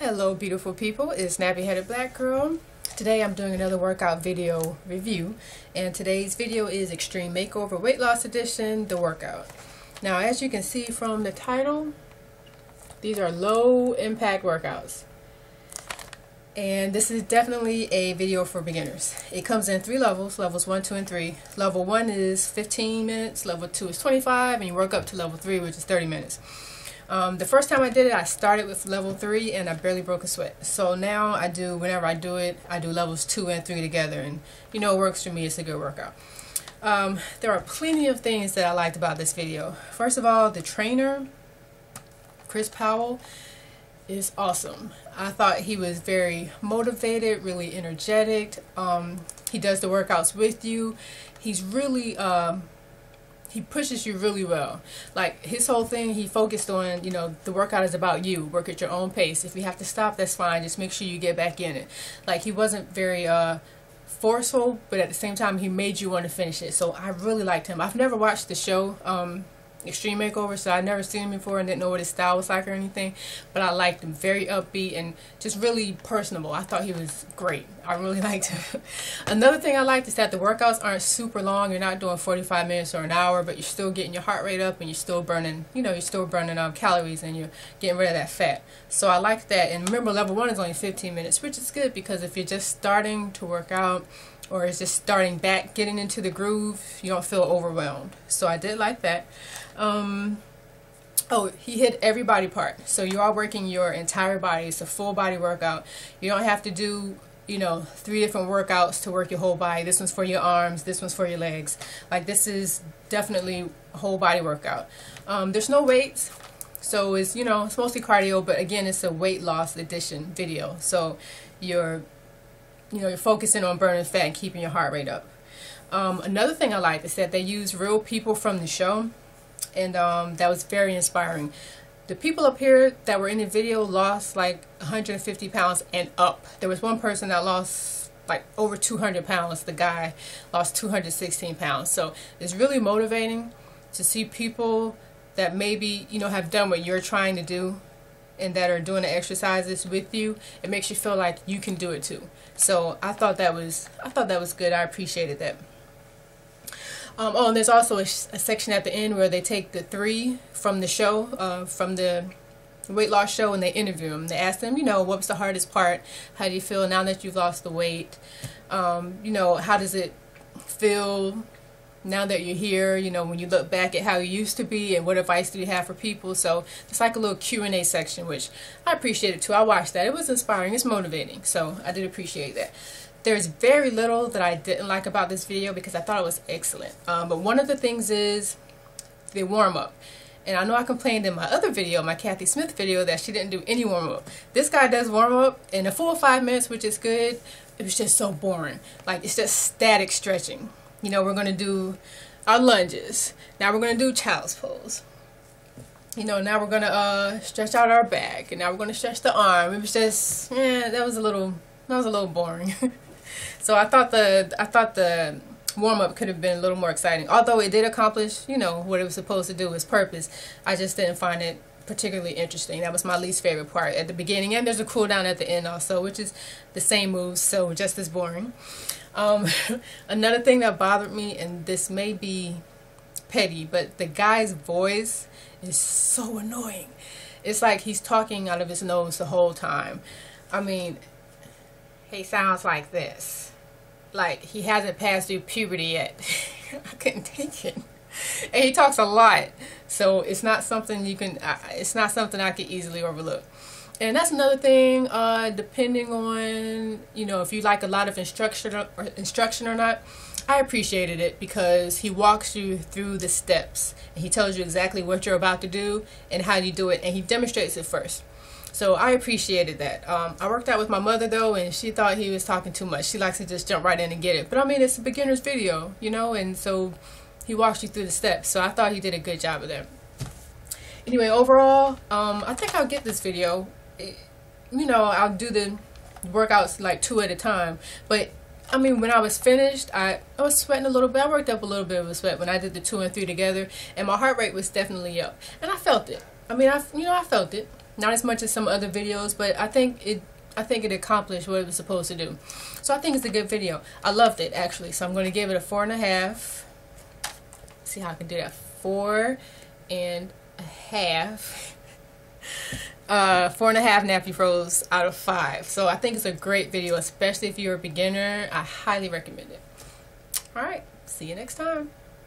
Hello beautiful people, it's Nappy Headed Black Girl. Today I'm doing another workout video review, and today's video is Extreme Makeover Weight Loss Edition, the workout. Now as you can see from the title, these are low impact workouts. And this is definitely a video for beginners. It comes in 3 levels, levels 1, 2, and 3. Level 1 is 15 minutes, level 2 is 25, and you work up to level 3, which is 30 minutes. The first time I did it, I started with level 3 and I barely broke a sweat. So now whenever I do it, I do levels 2 and 3 together, and you know it works for me. It's a good workout. There are plenty of things that I liked about this video. First of all, the trainer, Chris Powell, is awesome. I thought he was very motivated, really energetic. He does the workouts with you. He's really he pushes you really well. Like his whole thing, he focused on, the workout is about you. Work at your own pace. If you have to stop, that's fine. Just make sure you get back in it. Like he wasn't very forceful, but at the same time, he made you want to finish it. So I really liked him. I've never watched the show Extreme Makeover, so I'd never seen him before and didn't know what his style was like or anything, but I liked him. Very upbeat and just really personable. I thought he was great. I really liked him. Another thing I liked is that the workouts aren't super long. You're not doing 45 minutes or an hour, but you're still getting your heart rate up and you're still burning, calories, and you're getting rid of that fat. So I like that. And remember, level 1 is only 15 minutes, which is good because if you're just starting to work out or is just starting back, getting into the groove, you don't feel overwhelmed. So I did like that. Oh, he hit every body part. So you are working your entire body. It's a full body workout. You don't have to do, 3 different workouts to work your whole body. This one's for your arms. This one's for your legs. Like this is definitely a whole body workout. There's no weights. So it's, it's mostly cardio, but again, it's a weight loss edition video. So you're focusing on burning fat and keeping your heart rate up. Another thing I liked is that they use real people from the show, and that was very inspiring. The people up here that were in the video lost like 150 pounds and up. There was one person that lost like over 200 pounds. The guy lost 216 pounds. So it's really motivating to see people that maybe, have done what you're trying to do and that are doing the exercises with you. It makes you feel like you can do it too. So I thought that was good. I appreciated that. Oh, and there's also a section at the end where they take the 3 from the show, from the weight loss show, and they interview them. They ask them, what was the hardest part? How do you feel now that you've lost the weight? How does it feel now that you're here? When you look back at how you used to be, and what advice do you have for people? So it's like a little Q&A section, which I appreciated too. I watched that. It was inspiring. It's motivating. So I did appreciate that. There's very little that I didn't like about this video because I thought it was excellent. But one of the things is the warm-up. And I know I complained in my other video, my Kathy Smith video, that she didn't do any warm-up. This guy does warm-up in a full 5 minutes, which is good. It was just so boring. Like, it's just static stretching. We're going to do our lunges. Now we're going to do child's pose. Now we're going to stretch out our back. And now we're going to stretch the arm. It was just, that was a little boring. So I thought the warm-up could have been a little more exciting. Although it did accomplish, what it was supposed to do, its purpose. I just didn't find it particularly interesting. That was my least favorite part at the beginning. And there's a cool down at the end also, which is the same moves, so just as boring. Another thing that bothered me, and this may be petty, but the guy's voice is so annoying. It's like he's talking out of his nose the whole time. I mean, he sounds like this. Like he hasn't passed through puberty yet. I couldn't take it. And he talks a lot, so it's not something you can. It's not something I could easily overlook. And that's another thing. Depending on if you like a lot of instruction or not, I appreciated it because he walks you through the steps and he tells you exactly what you're about to do and how you do it, and he demonstrates it first. So I appreciated that. I worked out with my mother though, and she thought he was talking too much. She likes to just jump right in and get it. But I mean, it's a beginner's video, and so he walks you through the steps. So I thought he did a good job of that. Anyway, overall, I think I'll get this video. I'll do the workouts like 2 at a time. But I mean, when I was finished, I was sweating a little bit. I worked up a little bit of a sweat when I did the 2 and 3 together, and my heart rate was definitely up. And I felt it. I mean, I felt it. Not as much as some other videos, but I think it accomplished what it was supposed to do. So I think it's a good video. I loved it actually. So I'm going to give it a 4.5. See how I can do that. 4.5. 4.5 nappy froze out of 5. So I think it's a great video, especially if you're a beginner. I highly recommend it. Alright, see you next time.